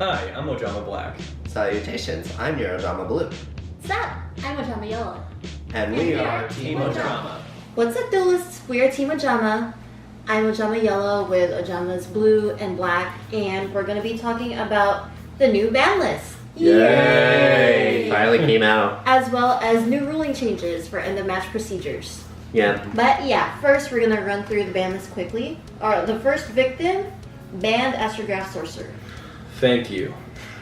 Hi, I'm Ojama Black. Salutations, I'm your Ojama Blue. Sup? I'm Ojama Yellow. And we are Team Ojama. What's up, duelists? We are Team Ojama. I'm Ojama Yellow with Ojamas Blue and Black, and we're going to be talking about the new Banlist. Yay! Finally came out. As well as new ruling changes for end of match procedures. Yeah. But yeah, first we're going to run through the ban list quickly. The first victim, banned Astrograph Sorcerer. Thank you.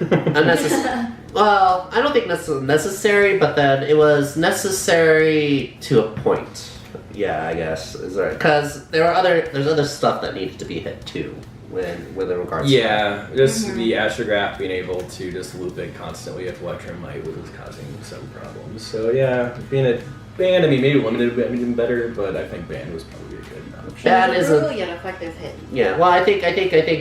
Unnecessary. Well, I don't think necessary, but then it was necessary to a point. Yeah, I guess is right. Because there's other stuff that needed to be hit too, with regards. Yeah, just the Astrograph being able to just loop it constantly with Electromite was causing some problems. So yeah, being a banned, I mean, maybe limited would have been better, but I think banned was probably a good option. Ban is a yet effective hit. Yeah, well, I think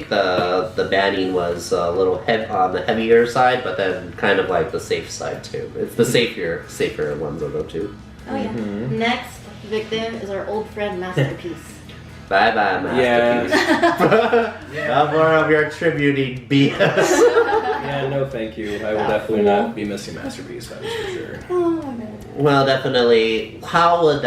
the banning was a little on the heavier side, but then kind of like the safe side too. It's the safer ones of the two. Oh yeah. Next victim is our old friend Masterpiece. Bye bye, Masterpiece. No more of your tributing BS. Yeah, no, thank you. I will definitely not be missing Masterpiece. That is for sure. Oh my god. Well, definitely. How does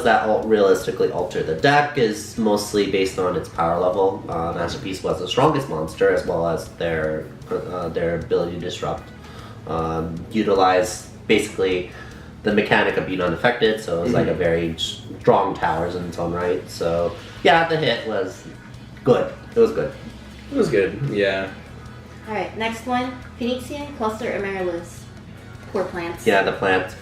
that realistically alter the deck? Is mostly based on its power level. Masterpiece was the strongest monster, as well as their ability to disrupt. Utilize basically the mechanic of being unaffected, so it was like a very strong towers in its own right. So yeah, the hit was good. It was good. It was good. Yeah. All right, next one, Phoenixian Cluster Amaryllis. Poor plants. Yeah, the plant.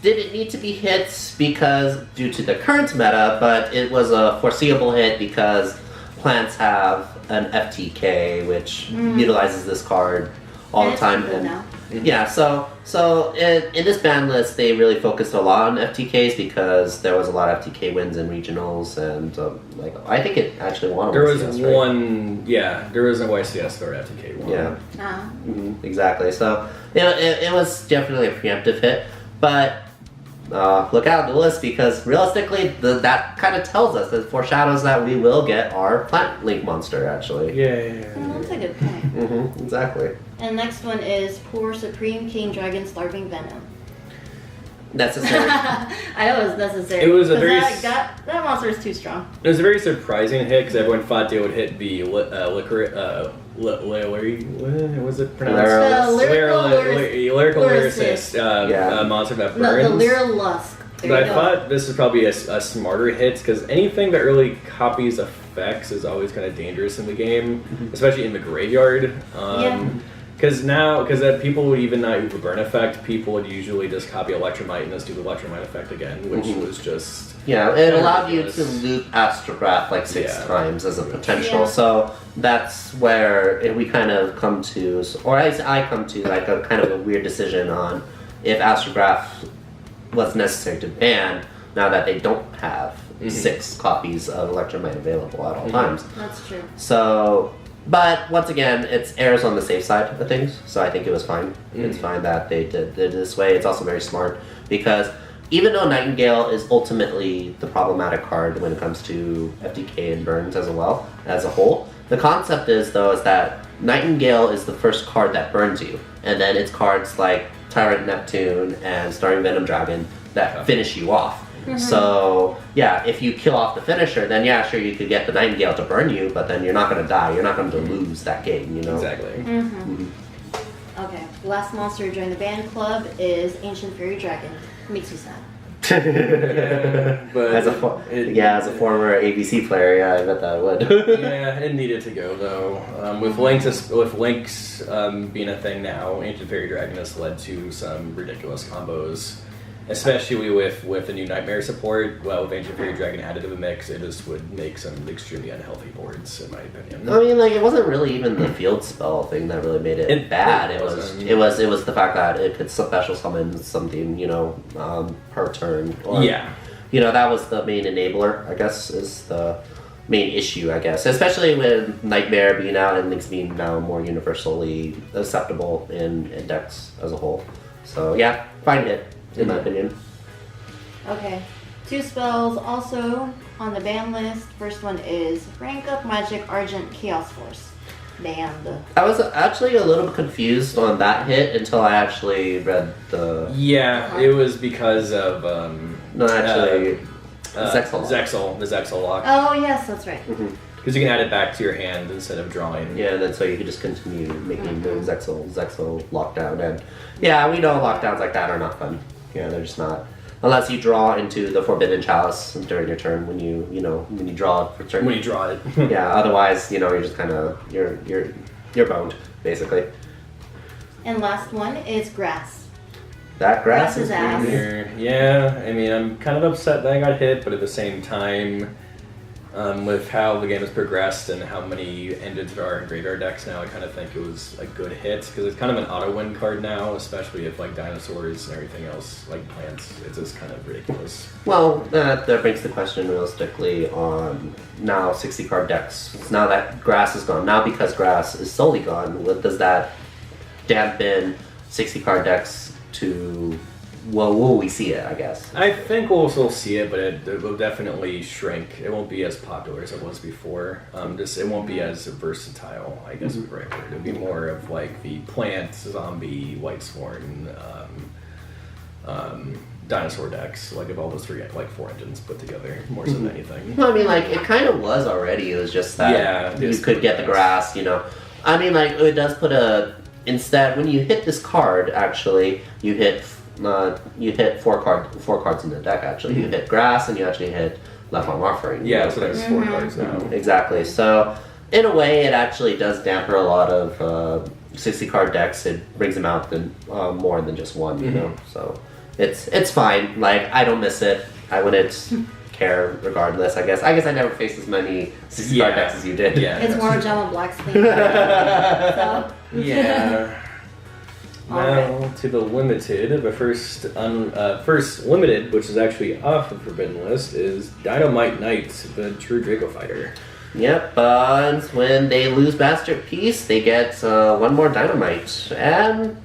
Did it need to be hit because due to the current meta, but it was a foreseeable hit because plants have an FTK which utilizes this card all the time. Yeah, so in this ban list they really focused a lot on FTKs because there was a lot of FTK wins in regionals and I think it actually won. There was YCS, one, right? Yeah, there was a YCS for FTK one. Yeah, exactly. So it was definitely a preemptive hit, but look out the list because realistically that kind of tells us, it foreshadows that we will get our plant link monster actually. Yeah. That's a good point. Exactly. And next one is poor Supreme King Dragon Starving Venom. Necessary. I know it was necessary. It was a very that monster is too strong. It was a very surprising hit because everyone thought they would hit the what was it pronounced? Lyrical Lyricist monster that burns. No, the Lyral Lusk. But I thought this is probably a smarter hit because anything that really copies effects is always kind of dangerous in the game, especially in the graveyard. Because people would even not use the burn effect. People would usually just copy Electromite and just do the Electromite effect again, which was just... Yeah, it allowed you to loop Astrograph like 6 times as a potential. Yeah. So that's where we kind of come to, or at least I come to, like a kind of a weird decision on if Astrograph was necessary to ban now that they don't have 6 copies of Electromite available at all times. That's true. So... But once again, it's errors on the safe side of things, so I think it was fine. It's fine that they did it this way. It's also very smart because even though Nightingale is ultimately the problematic card when it comes to FDK and burns as well as a whole, the concept is that Nightingale is the first card that burns you, and then it's cards like Tyrant Neptune and Starring Venom Dragon that finish you off. So, yeah, if you kill off the finisher, then yeah, sure, you could get the Nightingale to burn you, but then you're not going to die. You're not going to lose that game, you know? Exactly. Okay, last monster to join the band club is Ancient Fairy Dragon. Makes you sad. But as a former ABC player, yeah, I bet that would. Yeah, it needed to go though. With links being a thing now, Ancient Fairy Dragon has led to some ridiculous combos. Especially with the new Nightmare support, with Ancient Fairy Dragon added to the mix, it just would make some extremely unhealthy boards, in my opinion. I mean, it wasn't really even the field spell thing that really made it bad. It was the fact that it could special summon something, per turn. Or, that was the main enabler, I guess, is the main issue, I guess. Especially with Nightmare being out and Links being now more universally acceptable in decks as a whole. So yeah, fine hit. In my opinion. Okay. 2 spells also on the ban list. First one is Rank Up Magic Argent Chaos Force. banned. I was actually a little bit confused on that hit until I actually read the. Yeah, it was because of No, actually, Zexal, the Zexal lock. Oh yes, that's right. Because you can add it back to your hand instead of drawing. Yeah, and then so you could just continue making the Zexal lockdown, and yeah, we know lockdowns like that are not fun. Yeah, they're just not. Unless you draw into the Forbidden Chalice during your turn when you draw for turn. When you draw it. Yeah, otherwise, you're just kind of, you're boned, basically. And last one is grass. That grass is ass. weird. Yeah, I mean, I'm kind of upset that I got hit, but at the same time, with how the game has progressed and how many endeds there are in graveyard decks now, I kind of think it was a good hit, because it's kind of an auto-win card now, especially if like dinosaurs and everything else, like plants, it's just kind of ridiculous. Well, that brings the question realistically on now 60-card decks. Now that grass is gone, now because grass is solely gone, does that dampen 60-card decks to... Well, will we see it, I guess? I think we'll still see it, but it will definitely shrink. It won't be as popular as it was before. It won't be as versatile, I guess would be the right word. It'll be more of like the plant, zombie, white sworn, dinosaur decks, like of all those like 4 engines put together, more so than anything. Well, I mean, like, it kind of was already. It was just that you could get the grass, I mean, like, it does put instead, when you hit this card, actually, you hit 4 cards in the deck, actually. You hit grass, and you actually hit left arm offering. Yeah, so there's 4 cards now. Exactly. So, in a way, it actually does damper a lot of 60-card decks. It brings them out more than just one, So, it's fine. Like, I don't miss it. I wouldn't care regardless, I guess. I never faced as many 60-card decks as you did. Yeah. It's more Ojama Black's thing. So. Yeah. Now to the limited. The first limited, which is actually off the Forbidden List, is Dynamite Knight, the true Draco fighter. Yep, and when they lose Masterpiece, they get 1 more Dynamite. And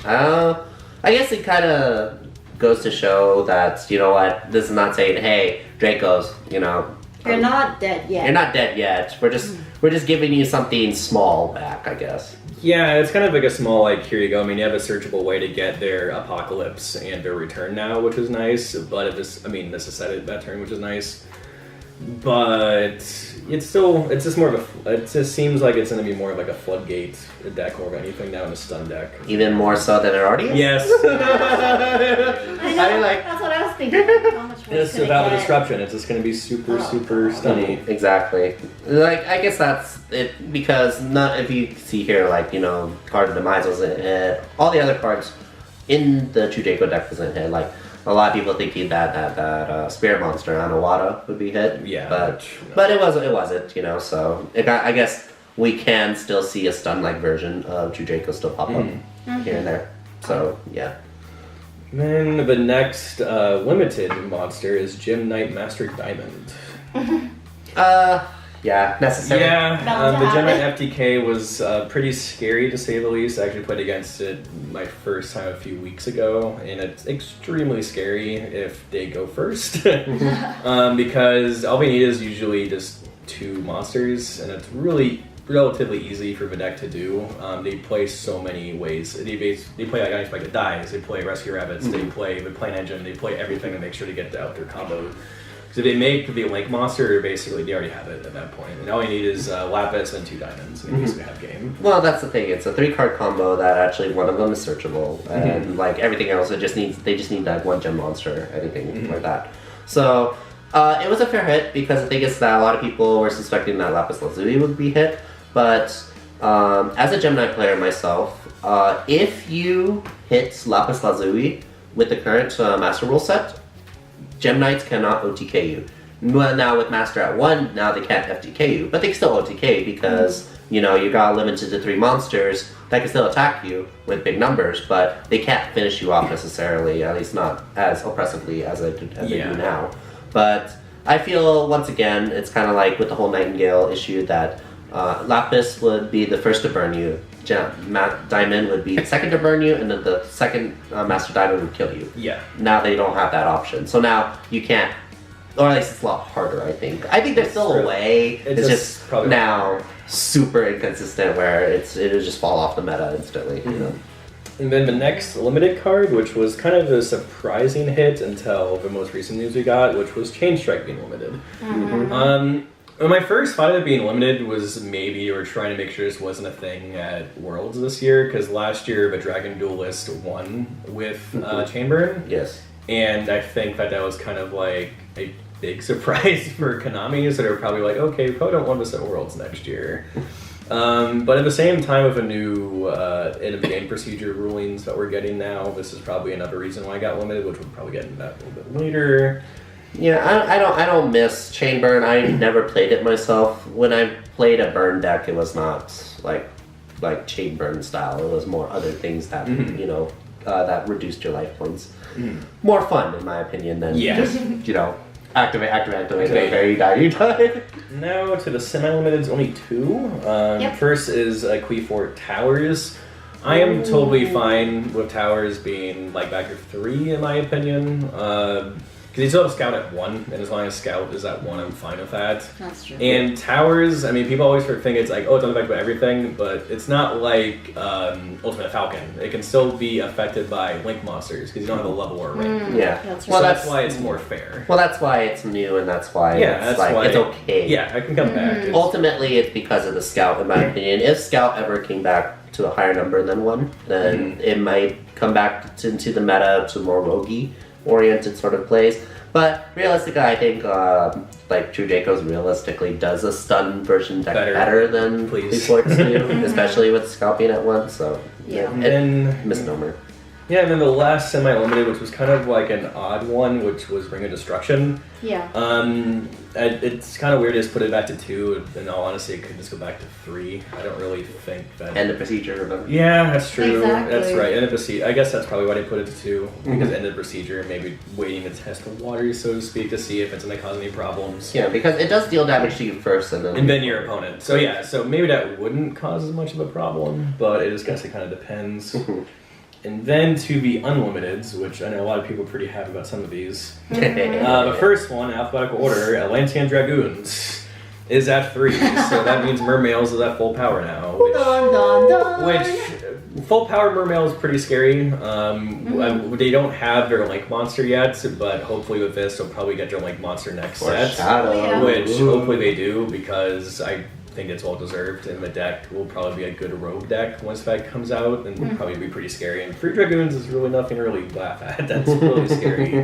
I guess it kind of goes to show that, you know what, this is not saying, hey, Dracos, You're not dead yet. You're not dead yet. We're just giving you something small back, I guess. Yeah, it's kind of like a small, like, here you go. I mean, you have a searchable way to get their Apocalypse and their Return now, which is nice. But this is set at that turn, which is nice. But it's just more of it just seems like it's going to be more of like a Floodgate deck more of anything now in a stun deck. Even more so than it already is? Yes. I know, that's what I was thinking. How much more Just without the disruption, it's just going to be super stunny. Exactly. Like, I guess that's it, because if you see here, like, Card of Demise wasn't hit. All the other cards in the True Draco deck wasn't hit. Like, a lot of people thinking that Spirit Monster on a WATO would be hit. Yeah. But it wasn't, so I guess we can still see a stun-like version of True Draco still pop up here and there. So, yeah. Then the next limited monster is Gem Knight Master Diamond. Yeah, necessary. Yeah, the Gem Knight FTK was pretty scary to say the least. I actually played against it my first time a few weeks ago, and it's extremely scary if they go first. Because all we need is usually just 2 monsters, and it's really relatively easy for the deck to do. They play so many ways. They play like Unexpected Dies, they play Rescue Rabbits, they play the Plane Engine, they play everything to make sure to get out their combo. So they make the Link monster, basically they already have it at that point. And all you need is Lapis and 2 diamonds, and you basically have game. Well, that's the thing. It's a 3-card combo that actually one of them is searchable, and like everything else, they just need like 1 gem monster, anything like that. So it was a fair hit, because the thing is that a lot of people were suspecting that Lapis Lazuli would be hit. But as a Gem Knight player myself, if you hit Lapis Lazuli with the current Master Rule set, Gem Knights cannot OTK you. Now with Master at 1, now they can't FTK you, but they can still OTK because, you got limited to 3 monsters that can still attack you with big numbers, but they can't finish you off necessarily, at least not as oppressively as they do now. But I feel, once again, it's kind of like with the whole Nightingale issue that Lapis would be the first to burn you, Diamond would be the second to burn you, and then the second Master Diamond would kill you. Yeah. Now they don't have that option. So now you can't, or at least it's a lot harder, I think. I think there's still a way. It's just probably now super inconsistent where it'll just fall off the meta instantly. You know? And then the next limited card, which was kind of a surprising hit until the most recent news we got, which was Chain Strike being limited. My first thought of it being limited was maybe you were trying to make sure this wasn't a thing at Worlds this year, because last year the Dragon Duelist won with Chainburn. Yes. And I think that was kind of like a big surprise for Konami, so they were probably like, okay, we probably don't want this at Worlds next year. But at the same time, with a new end-of-game procedure rulings that we're getting now, this is probably another reason why I got limited, which we'll probably get into that a little bit later. Yeah, I don't miss Chainburn. I never played it myself. When I played a burn deck, it was not like Chainburn style. It was more other things that that reduced your life points. More fun, in my opinion, than just activate, okay, you die. Now to the semi-limiteds, only two. First is Queefort Towers. I am totally fine with Towers being like back to 3 in my opinion. Because you still have Scout at 1, and as long as Scout is at 1, I'm fine with that. That's true. And Towers, I mean, people always think it's like, oh, it's unaffected by everything, but it's not like Ultimate Falcon. It can still be affected by Link monsters, because you don't have a level or rank. That's right. So that's why it's more fair. Well, that's why it's new, and that's why it's okay. Yeah, I can come back. Ultimately, it's because of the Scout, in my opinion. If Scout ever came back to a higher number than 1, then it might come back into the meta to more roguey oriented sort of plays. But realistically, I think True Jacobs realistically does a stun version deck better than Queeforts do, especially with Scout being at 1. So misnomer. Yeah, and then the last semi-limited, which was kind of like an odd one, which was Ring of Destruction. Yeah. It's kind of weird to just put it back to 2. In all honesty, it could just go back to 3. I don't really think that... End of procedure, remember? Yeah, that's true. Exactly. That's right. End of procedure. I guess that's probably why they put it to 2. Because end of procedure, maybe waiting to test the waters, so to speak, to see if it's going to cause any problems. Yeah, because it does deal damage to you first and then your opponent. So yeah, so maybe that wouldn't cause as much of a problem, but I just guess it kind of depends. And then to the unlimiteds, which I know a lot of people are pretty happy about some of these. The first one, alphabetical order, Atlantean Dragoons, is at 3. So that means Mermails is at full power now. Which full power Mermail is pretty scary. They don't have their Link monster yet, but hopefully with this they'll probably get their Link monster next set. Which hopefully they do, because I think it's well deserved, and the deck will probably be a good rogue deck once that comes out, and will probably be pretty scary. And Free Dragoons is really nothing to really laugh at. That's really scary.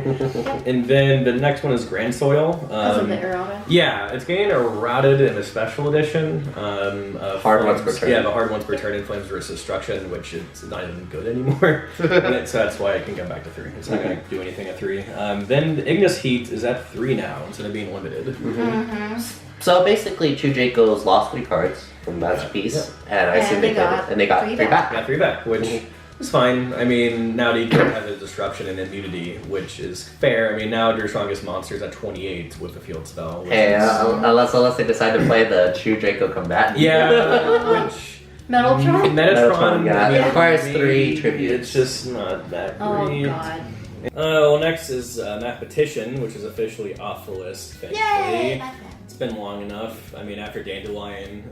And then the next one is Grand Soil. Yeah, it's getting eroded in a special edition. Hard ones per turn. Yeah, the hard ones per turn in Flames versus Destruction, which is not even good anymore. So that's why I can come back to 3. It's not going to do anything at 3. Then Ignis Heat is at 3 now instead of being limited. So basically, True Jacobs lost 3 cards from Masterpiece, and I assume they got 3 back. Got 3 back, which is fine. I mean, now you don't have the disruption and immunity, which is fair. I mean, now your strongest monster is at 28 with the field spell. Hey, unless they decide to play the True Draco Combatant. Yeah, which... Metaltron requires 3 tributes. It's just not that great. Oh, God. Well, next is Mathematician, which is officially off the list, thankfully. Yay! It's been long enough. I mean, after Dandelion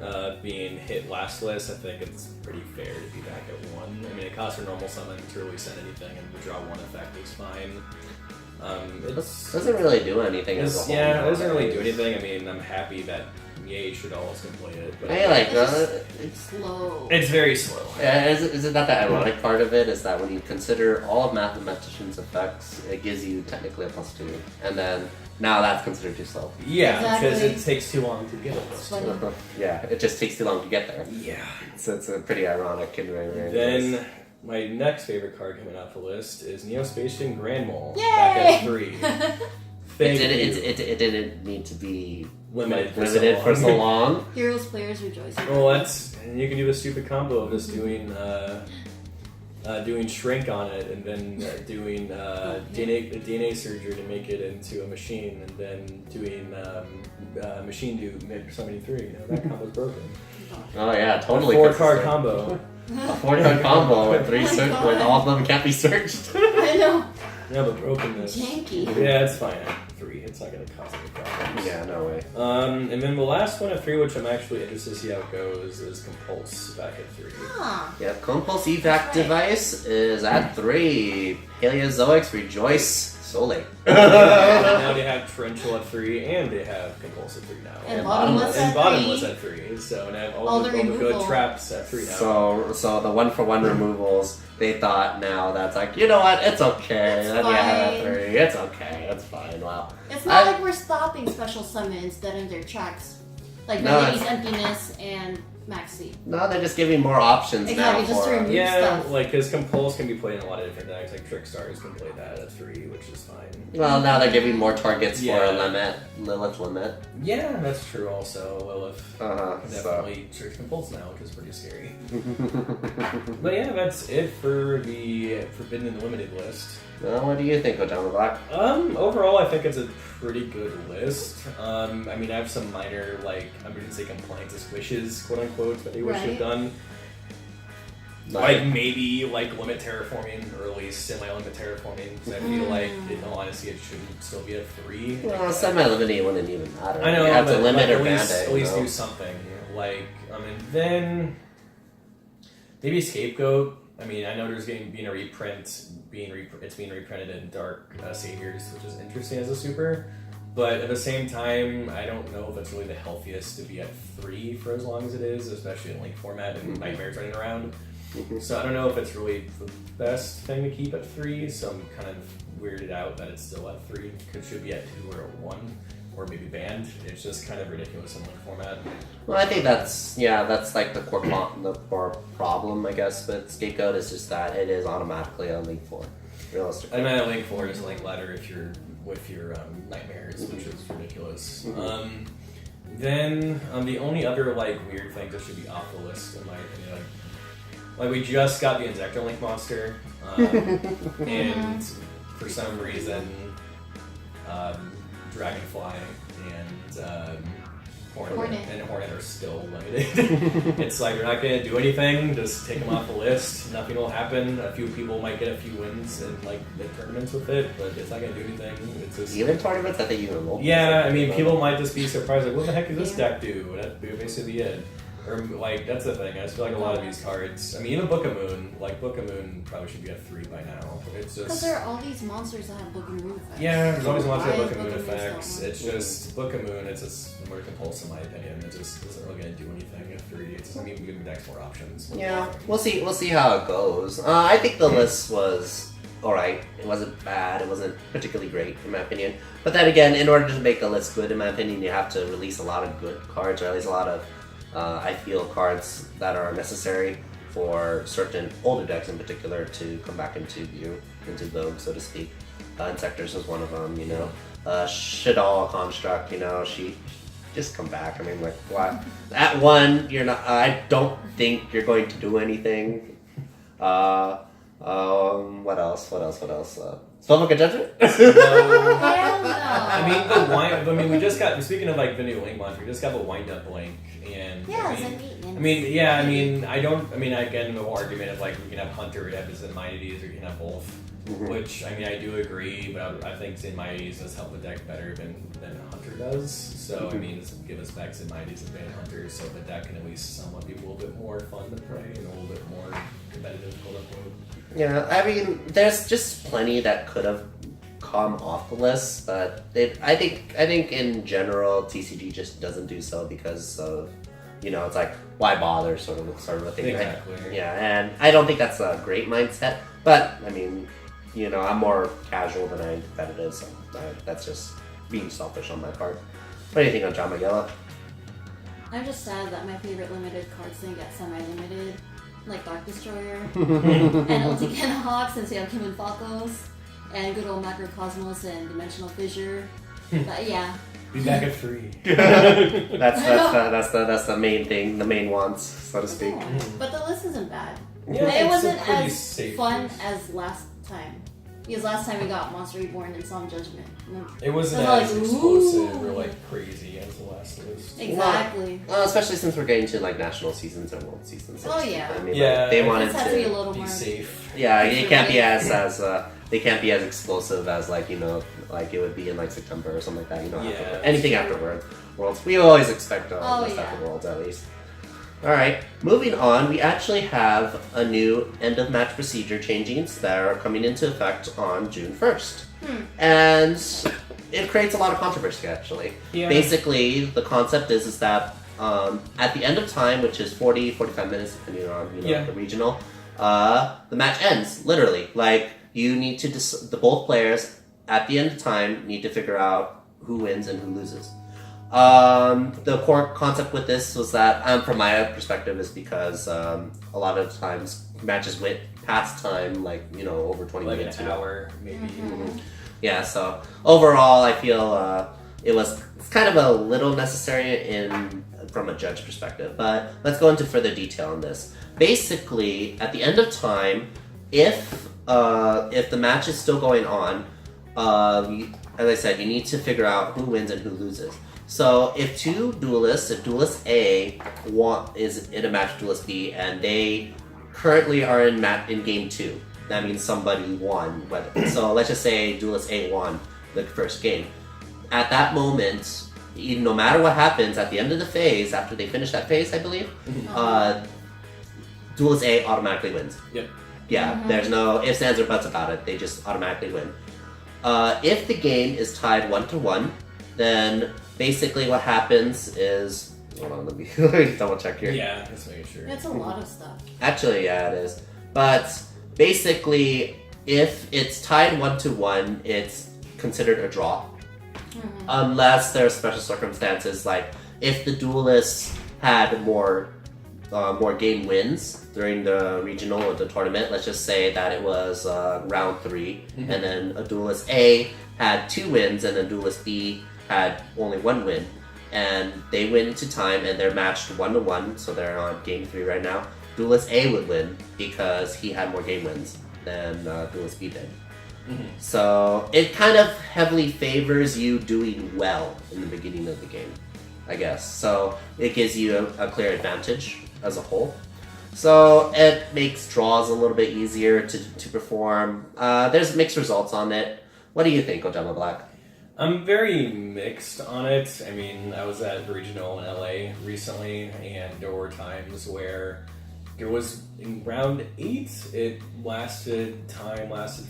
being hit last list, I think it's pretty fair to be back at 1. I mean, it costs a normal summon to really send anything, and the draw 1 effect is fine. It doesn't really do anything as a whole. Yeah, it doesn't really do anything. I mean, I'm happy that should also play it. But it's slow. It's very slow. Yeah, is it not the ironic part of it? Is that when you consider all of Mathematician's effects, it gives you technically a +2, and then now that's considered too slow. Yeah, because it takes too long to get it. Yeah, it just takes too long to get there. Yeah, so it's a pretty ironic and very then. My next favorite card coming off the list is Neospatian Grand Mole. Back at 3. It didn't need to be limited for so long. Heroes players rejoicing. Well, you can do the stupid combo of just doing shrink on it, and then doing DNA surgery to make it into a machine, and then doing machine do summoning 3. That combo's broken. Oh yeah, totally. A 4-card combo. A 4-card combo with 3 search when all of them can't be searched. I know. Yeah, but brokenness. Janky. Yeah, it's fine. 3. It's not going to cause any problems. Yeah, no way. And then the last one at 3, which I'm actually interested to see how it goes, is Compulse back at 3. Huh. Yeah, Compulse evac device is at 3. Paleozoics rejoice. Sole. Now they have Torrential at 3, and they have Compulse at 3 now. And Bottomless and at Bottomless 3. at 3. So now All the the good removal. traps at 3 now. So the 1-for-1 removals, they thought now that's like, you know what, it's okay. It's Let me have fine. 3. It's okay. It's fine. Wow. It's not like we're stopping special summons dead in their tracks. Like No, Vanity's it's- Emptiness and Maxi. No, they're just giving more options Exactly, now just for to remove Yeah, stuff. like, because Compulse can be played in a lot of different decks. Like, Trickstars can play that at 3, which is fine. Well, now they're giving more targets Yeah. for Lilith Limit. Yeah, that's true also. Lilith can So. definitely search Compulse now, which is pretty scary. But yeah, that's it for the Forbidden and Limited list. Well, what do you think, Ojama Black? Overall, I think it's a pretty good list. I mean, I have some minor, like, emergency compliances wishes, quote unquote, that they wish to have Right. done. Like, maybe, like, limit terraforming, or at least semi-limit terraforming, because I feel like, in all honesty, it shouldn't still be at 3. Well, semi-limiting wouldn't even matter. I know, you have but to limit like, or band at least do something. Like, and then maybe Scapegoat. I mean, I know there's being a reprint, it's being reprinted in Dark Saviors, which is interesting as a super. But at the same time, I don't know if it's really the healthiest to be at 3 for as long as it is, especially in Link format and Nightmares running around. So I don't know if it's really the best thing to keep at 3, so I'm kind of weirded out that it's still at 3. It should be at 2 or 1, or maybe banned. It's just kind of ridiculous in Link format. Well, I think that's like the core problem, I guess, with Scapegoat is just that it is automatically on Link 4, realistically. I mean, at Link 4 is Link ladder if you're with your Nightmares, which is ridiculous. Then the only other like weird things that should be off the list, in my opinion, like we just got the Insector Link monster, and for some reason, Dragonfly and Hornet are still limited. It's like you're not gonna do anything, just take them off the list. Nothing will happen. A few people might get a few wins in like the tournaments with it, but it's not gonna do anything. It's just Even tournaments, I think even local. yeah. I mean, people might just be surprised, like, what the heck does this deck do? That's basically it. Or like that's the thing. I just feel like a lot of these cards. I mean, even Book of Moon. Like Book of Moon probably should be at 3 by now. It's Because just there are all these monsters that have Book and Moon effects. yeah. There's always lots of Why Book is of Moon Book and Moon effects. so It's just Book of Moon. It's just more compulsive in my opinion. It just isn't really gonna do anything at 3. It's just gonna be giving decks more options. Yeah, we'll see. We'll see how it goes. I think the list was alright. It wasn't bad. It wasn't particularly great, in my opinion. But then again, in order to make a list good, in my opinion, you have to release a lot of good cards, or at least a lot of, I feel, cards that are necessary for certain older decks in particular to come back into view, into vogue, so to speak. Insectors was one of them, you know. Shadal Construct, you know, she just come back. I mean, like, why? At 1, you're not. I don't think you're going to do anything. What else? Spellbook of Judgment? Hell no. I mean, we just got. Speaking of like the new Link monster, we just got the Wind Up Link, and Yeah, I mean, again, the whole argument of like we can have Hunter, we have his Minities, or you can have both. Which I mean, I do agree, but I think Zen Minities does help the deck better than Hunter does. So I mean, give us back Zen Minities and Ban Hunter, so the deck can at least somewhat be a little bit more fun to play and a little bit more competitive, quote unquote. Yeah, I mean, there's just plenty that could have come off the list, but I think in general, TCG just doesn't do so because of, you know, it's like, why bother, sort of a thing, Exactly. right? Yeah, and I don't think that's a great mindset, but I mean, you know, I'm more casual than I am competitive, so that's just being selfish on my part. What do you think on Jama Yellow? I'm just sad that my favorite limited cards didn't get semi-limited, like Dark Destroyer and Ultican Hawk, since we have Kim and Falcos, and good old Macrocosmos and Dimensional Fissure. But yeah. Be back at 3. That's the main thing, the main wants, so to speak. Yeah, but the list isn't bad. Yeah, It it's wasn't a pretty as safe fun list. as last time. Because last time we got Monster Reborn and Psalm Judgment. It wasn't I was as like, explosive ooh. or like crazy as the last list. Exactly. Well, especially since we're getting to like national seasons and world seasons. so to Oh, speak. yeah. I mean, Yeah, like, they I wanted This has to be a to. little Be more. safe. Yeah, it can't be Conservative. they can't be as explosive as like, you know, Like it would be in like September or something like that. You know, Yeah, anything after Worlds. We always expect this after Worlds at least. All right, moving on. We actually have a new end of match procedure changes that are coming into effect on June 1st, and it creates a lot of controversy actually. Yeah. Basically, the concept is that at the end of time, which is 40-45 minutes depending on the regional, the match ends literally. Like you need to the both players at the end of time need to figure out who wins and who loses. The core concept with this was that, from my perspective, is because a lot of times matches went past time, like over 20 like minutes, an hour maybe. Yeah. So overall, I feel it's kind of a little necessary from a judge perspective. But let's go into further detail on this. Basically, at the end of time, if the match is still going on, as I said, you need to figure out who wins and who loses. So if two duelists, if duelist A is in a match with duelist B, and they currently are in game 2, that means somebody won. So let's just say duelist A won the first game. At that moment, no matter what happens at the end of the phase, after they finish that phase, I believe, duelist A automatically wins. Yep. Yeah, there's no ifs, ands, or buts about it. They just automatically win. If the game is tied 1-1, then basically what happens is... Hold on, let me double check here. Yeah, just making sure. That's a lot of stuff. Actually, yeah, it is. But basically, if it's tied 1-1, it's considered a draw. Unless there are special circumstances, like if the duelists had more game wins during the regional or the tournament. Let's just say that it was round 3, and then a duelist A had 2 wins, and then duelist B had only 1 win, and they went into time and they're matched 1-1, so they're on game 3 right now. Duelist A would win because he had more game wins than duelist B did. So it kind of heavily favors you doing well in the beginning of the game, I guess. So it gives you a clear advantage as a whole. So it makes draws a little bit easier to perform. There's mixed results on it. What do you think, Ojama Black? I'm very mixed on it. I mean, I was at regional in LA recently, and there were times where there was in round 8, it lasted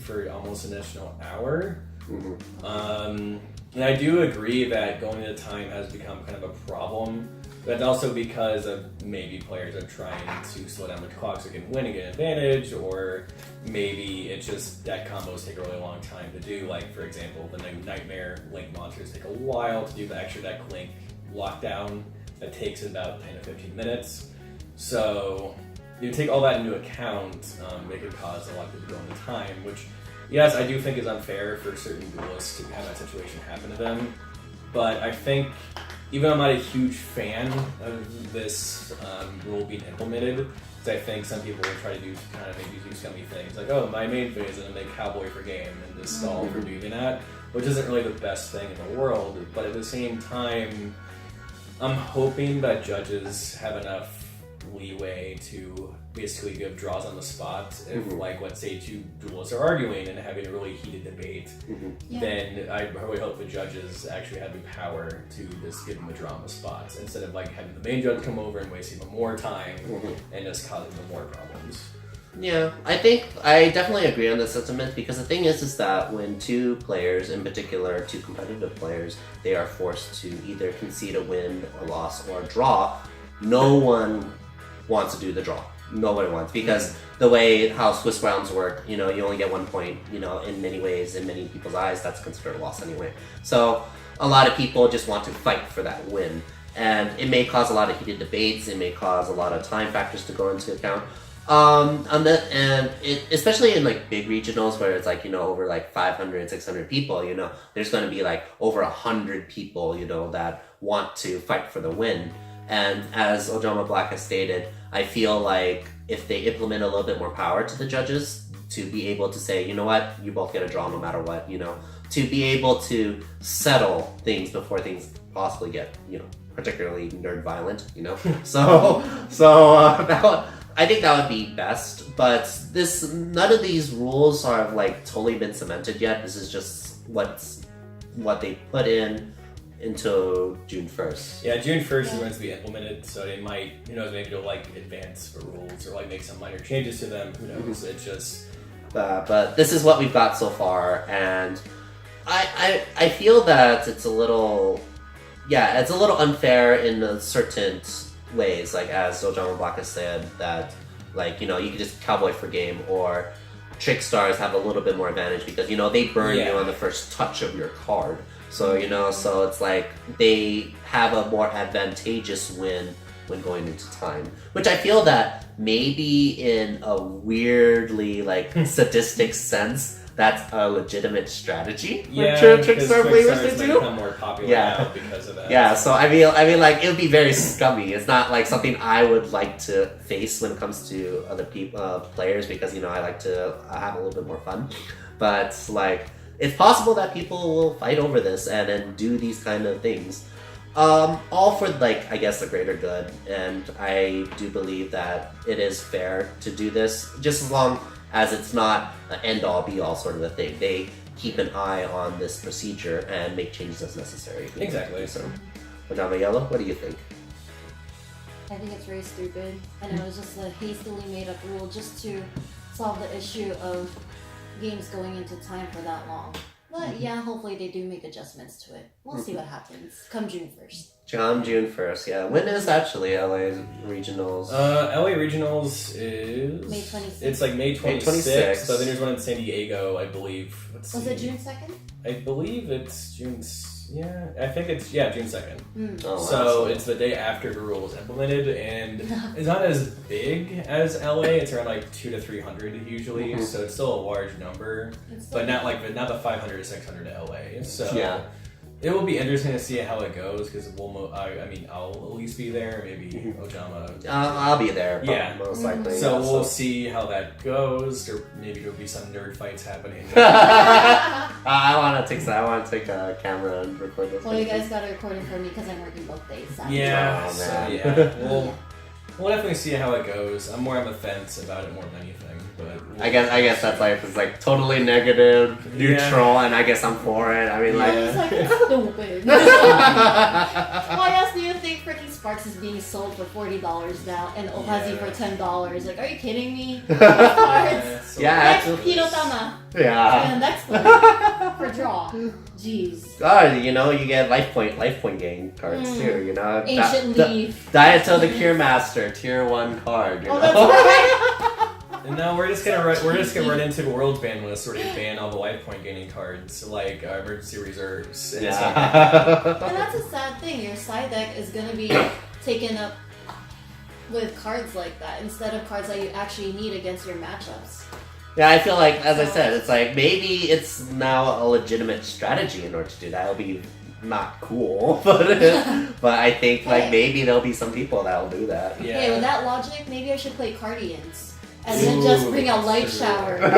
for almost an additional hour. And I do agree that going into time has become kind of a problem. But also because of maybe players are trying to slow down the clock so they can win and get an advantage, or maybe it's just that combos take a really long time to do. Like, for example, the Nightmare Link monsters take a while to do the extra deck Link lockdown that takes about 10 to 15 minutes. So you take all that into account, it could cause a lot of people to go into time, which, yes, I do think is unfair for certain duelists to have that situation happen to them. But I think, even though I'm not a huge fan of this rule being implemented, because I think some people will try to maybe do scummy things, like, oh, my main phase is going to make Cowboy for game and just stall for doing that, which isn't really the best thing in the world. But at the same time, I'm hoping that judges have enough leeway to basically give draws on the spot. If, like, let's say 2 duelists are arguing and having a really heated debate, then I really hope the judges actually have the power to just give them a draw on the spot, instead of like having the main judge come over and wasting them more time and just causing them more problems. Yeah, I think I definitely agree on this sentiment, because the thing is that when 2 players, in particular 2 competitive players, they are forced to either concede a win, a loss, or a draw, no one wants to do the draw. Nobody wants, because the way how Swiss rounds work, you only get 1 point, in many ways, in many people's eyes, that's considered a loss anyway. So a lot of people just want to fight for that win, and it may cause a lot of heated debates, it may cause a lot of time factors to go into account. Especially in like big regionals where it's like, over like 500, 600 people, there's going to be like over 100 people, that want to fight for the win. And as Ojama Black has stated, I feel like if they implement a little bit more power to the judges to be able to say, you know what, you both get a draw no matter what, to be able to settle things before things possibly get, particularly nerd violent, So I think that would be best. But none of these rules are like totally been cemented yet. This is just what's what they put in until June 1st. Yeah, June 1st is when it's to be implemented, so they might, who knows, maybe they'll like advance the rules or like make some minor changes to them. Who knows? It's just. But this is what we've got so far, and I feel that it's a little unfair in certain ways, like as Ojama Black has said, that like, you know, you can just cowboy for game, or trick stars have a little bit more advantage because, you know, they burn you on the first touch of your card. So, you know, so it's like they have a more advantageous win when going into time, which I feel that maybe in a weirdly like sadistic sense, that's a legitimate strategy for Trickstar players to do. Become more popular now because of that. Yeah, so I mean, like, it would be very scummy. It's not like something I would like to face when it comes to other people, players, because, you know, I like to have a little bit more fun. But like, it's possible that people will fight over this and then do these kind of things. All for, like, I guess the greater good, and I do believe that it is fair to do this, just as long as it's not an end-all be-all sort of a thing. They keep an eye on this procedure and make changes as necessary. Exactly. So, Ojama Yellow, what do you think? I think it's very stupid, and it was just a hastily made up rule just to solve the issue of games going into time for that long. But yeah, hopefully they do make adjustments to it. We'll see what happens come June 1st. Come June 1st, yeah. When is actually LA Regionals? LA Regionals is... May 26th. It's like May 26th, but then there's one in San Diego, I believe. Was it June 2nd? I believe it's June... Yeah, I think it's, June 2nd. Oh, wow. So it's the day after the rule is implemented, and it's not as big as LA. It's around like 200 to 300 usually, so it's still a large number, but not the 500 to 600 to LA. So yeah. It will be interesting to see how it goes, because I'll at least be there. Maybe Ojama. I'll be there. Yeah, most likely. So we'll see how that goes, or maybe there'll be some nerd fights happening. I want to take a camera and record this. Well, you guys gotta record it for me because I'm working both days. So. Yeah, oh, so man. yeah, we'll definitely see how it goes. I'm more on the fence about it more than anything, but I guess that's like it's like totally negative, neutral, and I guess I'm for it. I mean, It's like it's stupid. Why else do you think freaking Sparks is being sold for $40 now and Okazi for $10? Like, are you kidding me? Cards. Yeah, Next Hirotama. yeah. And next one for draw. Jeez. Oh, you know, you get life point gain cards too. You know, Ancient Leaf. Diato the Cure Master, tier 1 card. You know? That's right. And now we're just gonna run into the world ban list where they ban all the life point gaining cards like emergency reserves and stuff like that. And that's a sad thing. Your side deck is gonna be taken up with cards like that instead of cards that you actually need against your matchups. Yeah, I feel like, as I said, it's like maybe it's now a legitimate strategy in order to do that. It'll be not cool, but I think like maybe there'll be some people that'll do that. Yeah. Okay, with that logic, maybe I should play Cardians. And then just bring a light shower. I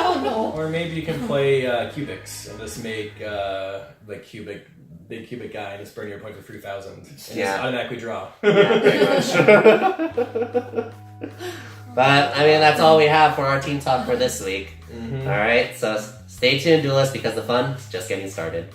don't know. Or maybe you can play cubics and just make the big cubic guy and just burn your points with 3,000 and just automatically draw. Yeah, pretty much. But I mean, that's all we have for our team talk for this week. All right, so stay tuned, duelists, because the fun is just getting started.